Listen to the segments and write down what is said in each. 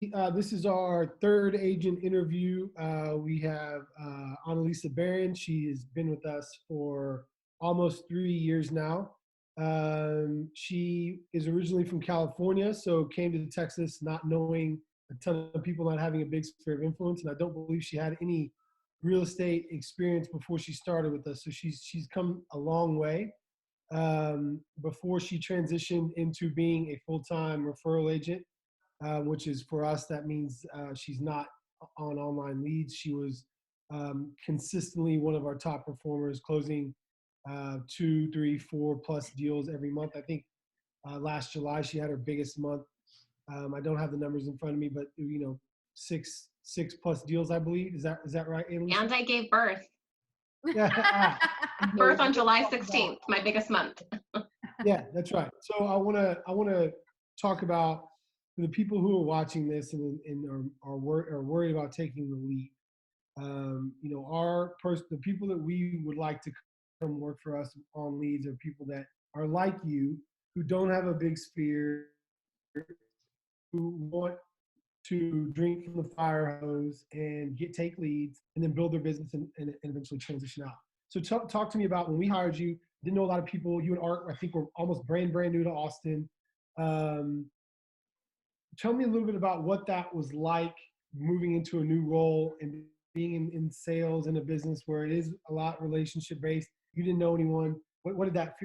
This is our third agent interview. We have Analeisa Barron. She has been with us for almost 3 years now. She is originally from California, so came to Texas not knowing a ton of people, not having a big sphere of influence, and I don't believe she had any real estate experience before she started with us. So she's come a long way. Before she transitioned into being a full-time referral agent, which is for us, that means she's not on online leads. She was consistently one of our top performers, closing 2, 3, 4+ deals every month. I think last July she had her biggest month. I don't have the numbers in front of me, but six plus deals, I believe. Is that right, Analeisa? And I gave birth. Yeah. Birth on July 16th, my biggest month. Yeah, that's right. So I want to talk about, for the people who are watching this and are worried about taking the leap. The people that we would like to come work for us on leads are people that are like you, who don't have a big sphere, who want to drink from the fire hose and take leads and then build their business and eventually transition out. So talk to me about when we hired you. Didn't know a lot of people. You and Art, I think, were almost brand new to Austin. Tell me a little bit about what that was like, moving into a new role and being in sales in a business where it is a lot relationship based. You didn't know anyone. What did that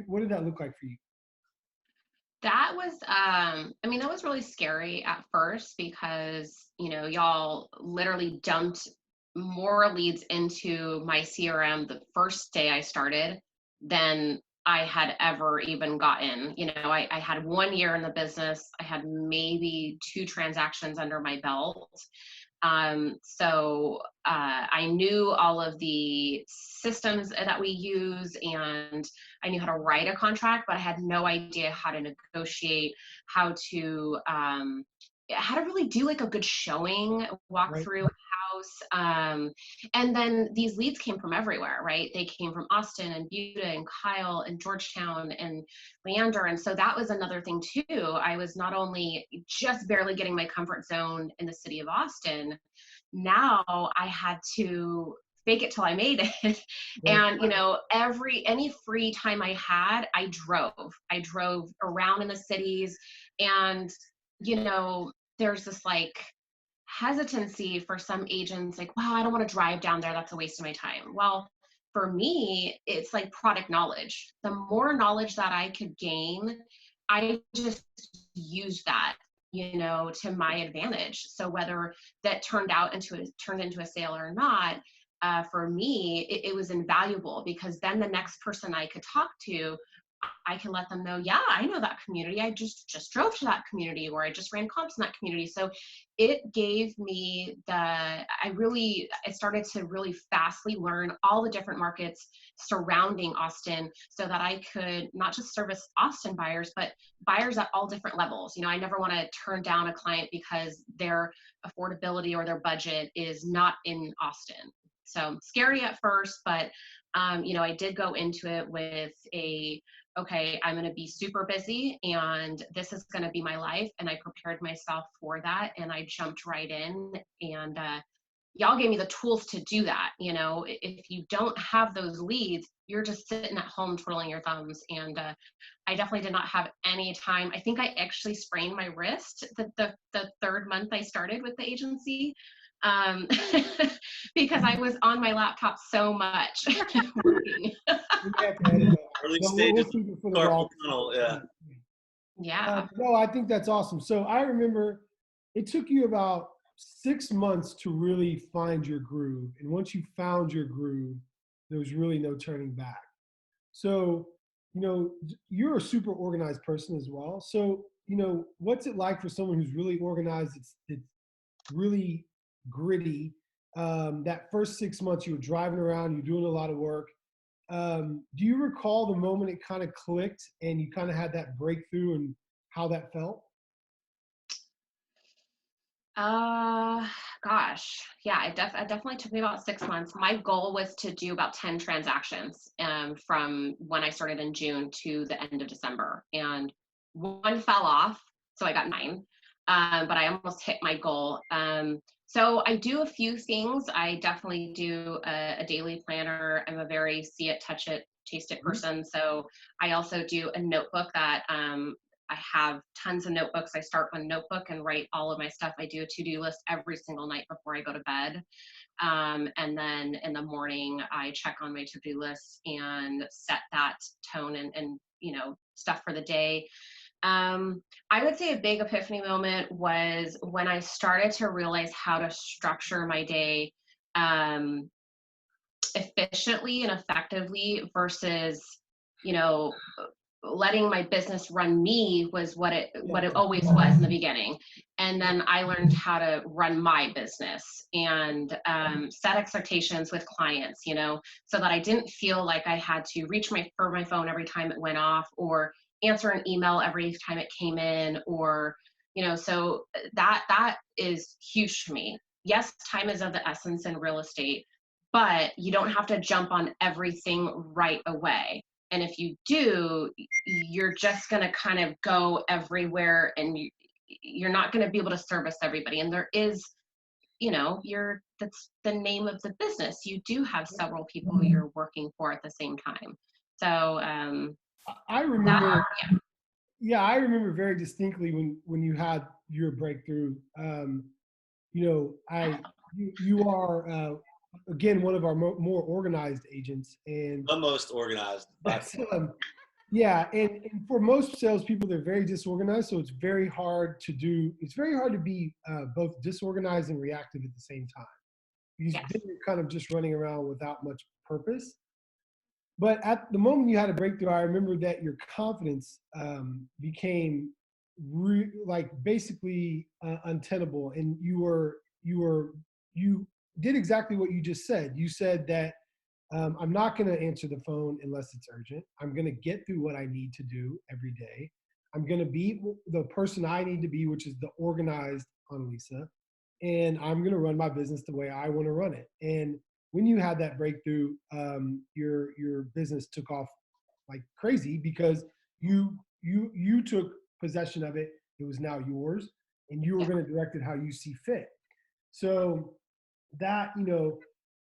look like for you? That was, that was really scary at first because, y'all literally dumped more leads into my CRM the first day I started than I had ever even gotten. I had 1 year in the business. I had maybe 2 transactions under my belt. I knew all of the systems that we use, and I knew how to write a contract, but I had no idea how to negotiate, how to really do like a good showing, walk Right. through a house. And then these leads came from everywhere, right? They came from Austin and Buda and Kyle and Georgetown and Leander. And so that was another thing too. I was not only just barely getting my comfort zone in the city of Austin, now I had to fake it till I made it. Right. And, any free time I had, I drove around in the cities. And, there's this like hesitancy for some agents, like, wow, I don't want to drive down there. That's a waste of my time. Well, for me, it's like product knowledge. The more knowledge that I could gain, I just used that, to my advantage. So whether that turned into a sale or not, for me, it was invaluable, because then the next person I could talk to, I can let them know, yeah, I know that community. I just drove to that community, or I just ran comps in that community. So it gave me I started to really fastly learn all the different markets surrounding Austin, so that I could not just service Austin buyers, but buyers at all different levels. I never want to turn down a client because their affordability or their budget is not in Austin. So scary at first, but I did go into it with okay, I'm going to be super busy and this is going to be my life. And I prepared myself for that, and I jumped right in, and y'all gave me the tools to do that. If you don't have those leads, you're just sitting at home twiddling your thumbs. And I definitely did not have any time. I think I actually sprained my wrist the third month I started with the agency. Because I was on my laptop so much working. Early stages of carpal tunnel, yeah. Yeah. No, I think that's awesome. So I remember it took you about 6 months to really find your groove. And once you found your groove, there was really no turning back. So, you're a super organized person as well. So, what's it like for someone who's really organized? It's really gritty. That first 6 months you were driving around, you're doing a lot of work. Do you recall the moment it kind of clicked and you kind of had that breakthrough, and how that felt? Gosh, yeah, it definitely took me about 6 months. My goal was to do about 10 transactions from when I started in June to the end of December, and one fell off, so I got 9. but I almost hit my goal. So I do a few things. I definitely do a daily planner. I'm a very see it, touch it, taste it person. So I also do a notebook that I have tons of notebooks. I start one notebook and write all of my stuff. I do a to-do list every single night before I go to bed. And then in the morning, I check on my to-do list and set that tone and stuff for the day. I would say a big epiphany moment was when I started to realize how to structure my day um, efficiently and effectively versus, you know, letting my business run me was what it always was in the beginning. And then I learned how to run my business and set expectations with clients, so that I didn't feel like I had to reach for my phone every time it went off, or answer an email every time it came in, or so that is huge to me. Yes, time is of the essence in real estate, but you don't have to jump on everything right away. And if you do, you're just going to kind of go everywhere, and you're not going to be able to service everybody. And there is, that's the name of the business. You do have several people who you're working for at the same time. So I remember, I remember very distinctly when you had your breakthrough. You are again one of our more organized agents, and The most organized. that's yeah, and for most salespeople, they're very disorganized, so it's very hard to do. It's very hard to be both disorganized and reactive at the same time. Because yes. then you're kind of just running around without much purpose. But at the moment you had a breakthrough, I remember that your confidence became like basically untenable, and you did exactly what you just said. You said that I'm not going to answer the phone unless it's urgent. I'm going to get through what I need to do every day. I'm going to be the person I need to be, which is the organized Analeisa, and I'm going to run my business the way I want to run it. And when you had that breakthrough, your business took off like crazy because you took possession of it. It was now yours, and you were going to direct it how you see fit. So that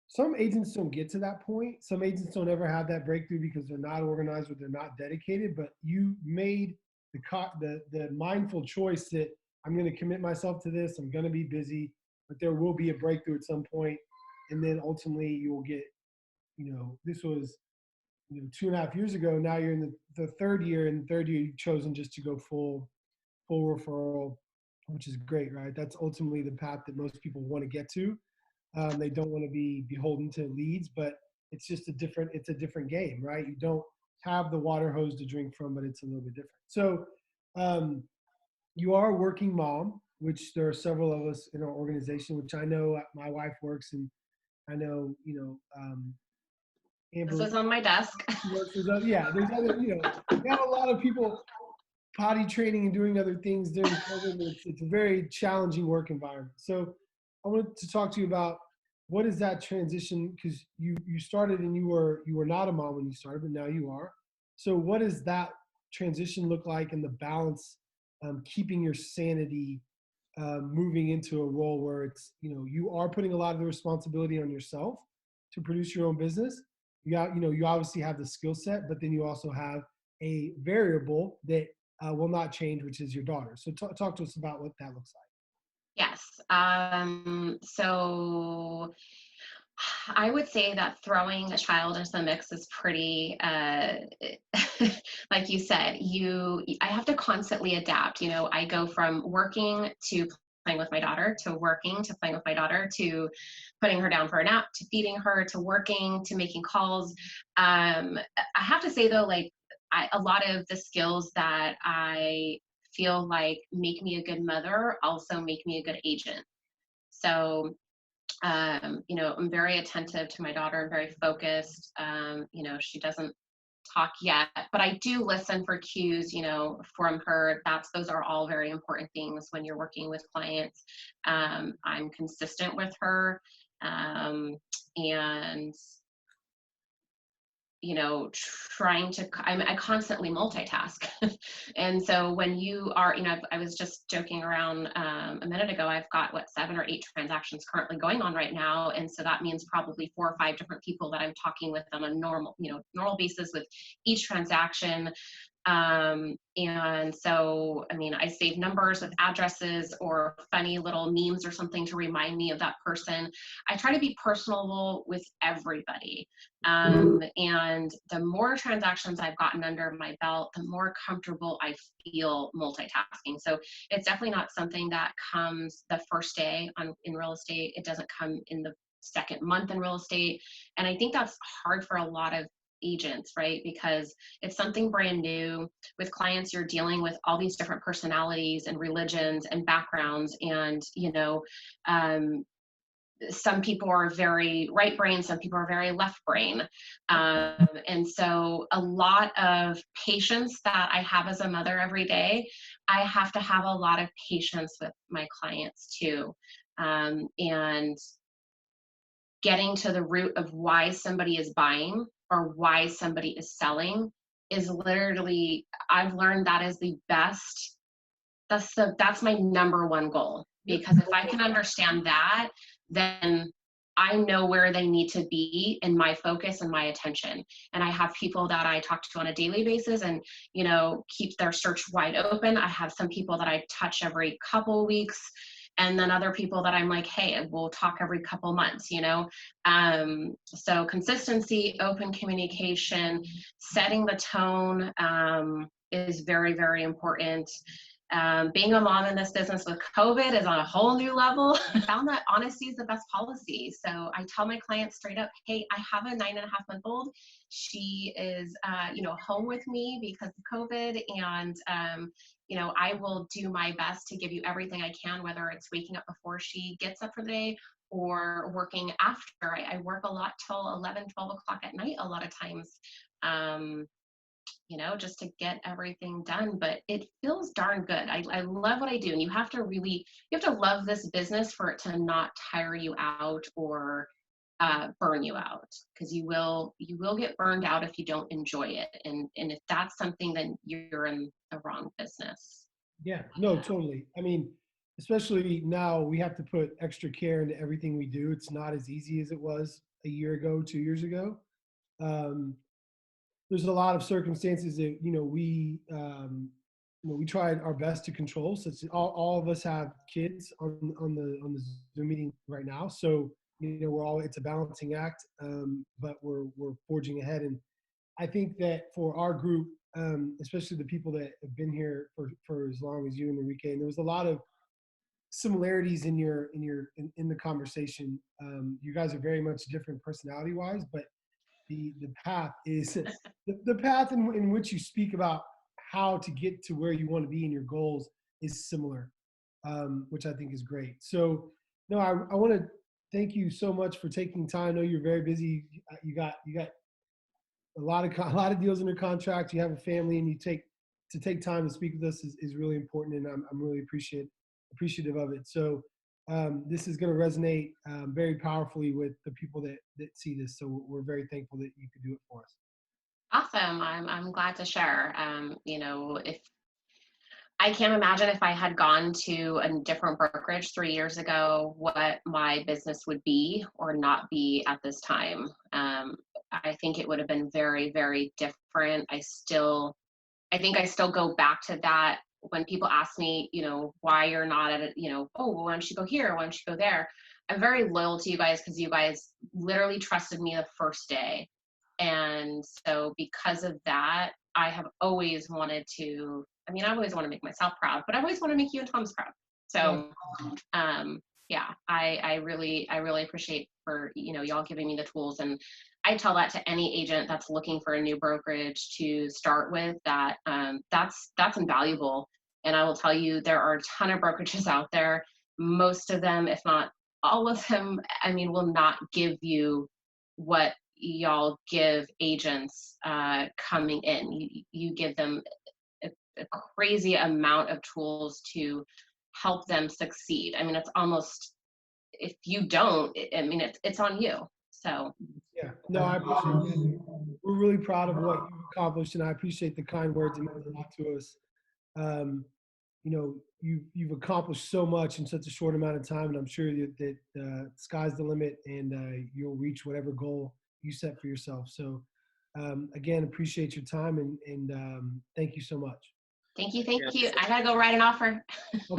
some agents don't get to that point. Some agents don't ever have that breakthrough because they're not organized or they're not dedicated. But you made the mindful choice that I'm going to commit myself to this. I'm going to be busy, but there will be a breakthrough at some point, and then ultimately you will get. This was 2.5 years ago. Now you're in the third year, and third year you've chosen just to go full referral, which is great, right? That's ultimately the path that most people want to get to. They don't want to be beholden to leads, but it's a different game, right? You don't have the water hose to drink from, but it's a little bit different. So you are a working mom, which there are several of us in our organization, which I know my wife works, and I know, Amber. This is on my desk. There's other, we have a lot of people potty training and doing other things during COVID. It's a very challenging work environment. So I wanted to talk to you about what is that transition, because you started and you were not a mom when you started, but now you are. So what does that transition look like, and the balance, keeping your sanity, moving into a role where it's, you are putting a lot of the responsibility on yourself to produce your own business. You obviously have the skill set, but then you also have a variable that will not change, which is your daughter. So talk to us about what that looks like. Yes. So I would say that throwing a child into the mix is pretty, like you said, I have to constantly adapt. I go from working to playing with my daughter, to working to playing with my daughter, to putting her down for a nap, to feeding her, to working, to making calls. I have to say though, like a lot of the skills that I feel like make me a good mother also make me a good agent. So I'm very attentive to my daughter and very focused. She doesn't talk yet, but I do listen for cues, from her. Those are all very important things when you're working with clients. I'm consistent with her. And I constantly multitask. And so when you are, I was just joking around a minute ago, I've got 7 or 8 transactions currently going on right now. And so that means probably 4 or 5 different people that I'm talking with on a normal basis with each transaction. And so, I save numbers with addresses or funny little memes or something to remind me of that person. I try to be personable with everybody. And the more transactions I've gotten under my belt, the more comfortable I feel multitasking. So it's definitely not something that comes the first day in real estate. It doesn't come in the second month in real estate. And I think that's hard for a lot of agents, right? Because it's something brand new. With clients, you're dealing with all these different personalities and religions and backgrounds. And, some people are very right brain, some people are very left brain. And so a lot of patience that I have as a mother every day, I have to have a lot of patience with my clients too. And getting to the root of why somebody is buying or why somebody is selling is literally, I've learned that is the best. That's my number one goal, because if I can understand that, then I know where they need to be in my focus and my attention. And I have people that I talk to on a daily basis and, keep their search wide open. I have some people that I touch every couple weeks, and then other people that I'm like, hey, we'll talk every couple months, So consistency, open communication, setting the tone is very, very important. Being a mom in this business with COVID is on a whole new level. I found that honesty is the best policy. So I tell my clients straight up, hey, I have a 9.5-month-old. She is, home with me because of COVID. And, I will do my best to give you everything I can, whether it's waking up before she gets up for the day or working after. I work a lot till 11, 12 o'clock at night a lot of times. Just to get everything done, but it feels darn good. I love what I do. And you have to love this business for it to not tire you out or burn you out, because you will get burned out if you don't enjoy it. And if that's something, then you're in the wrong business. Yeah, no, totally. Especially now we have to put extra care into everything we do. It's not as easy as it was a year ago, 2 years ago. There's a lot of circumstances that we tried our best to control. So all of us have kids on the Zoom meeting right now. So it's a balancing act, but we're forging ahead. And I think that for our group, especially the people that have been here for as long as you and Enrique, and there was a lot of similarities in the conversation. You guys are very much different personality wise, but the path is the path in which you speak about how to get to where you want to be in your goals is similar, which I think is great. So no, I want to thank you so much for taking time. I know you're very busy. You got a lot of deals under contract. You have a family, and to take time to speak with us is really important, and I'm really appreciative of it. So this is going to resonate very powerfully with the people that see this. So we're very thankful that you could do it for us. Awesome. I'm glad to share. If I can't imagine if I had gone to a different brokerage 3 years ago, what my business would be or not be at this time. I think it would have been very, very different. I think I still go back to that when people ask me, why you're not at it, oh, well, why don't you go here? Why don't you go there? I'm very loyal to you guys because you guys literally trusted me the first day. And so because of that, I have always wanted to, I always want to make myself proud, but I always want to make you and Tom's proud. So, I really appreciate for, y'all giving me the tools. And I tell that to any agent that's looking for a new brokerage to start with, that that's invaluable. And I will tell you, there are a ton of brokerages out there. Most of them, if not all of them, will not give you what y'all give agents coming in. You give them a crazy amount of tools to help them succeed. It's almost, if you don't, it's on you. So Yeah, no, I appreciate it. We're really proud of what you've accomplished, and I appreciate the kind words. It means a lot to us. You know, you've accomplished so much in such a short amount of time, and I'm sure that sky's the limit, and you'll reach whatever goal you set for yourself. So, again, appreciate your time, and thank you so much. thank you. I gotta go write an offer. Okay.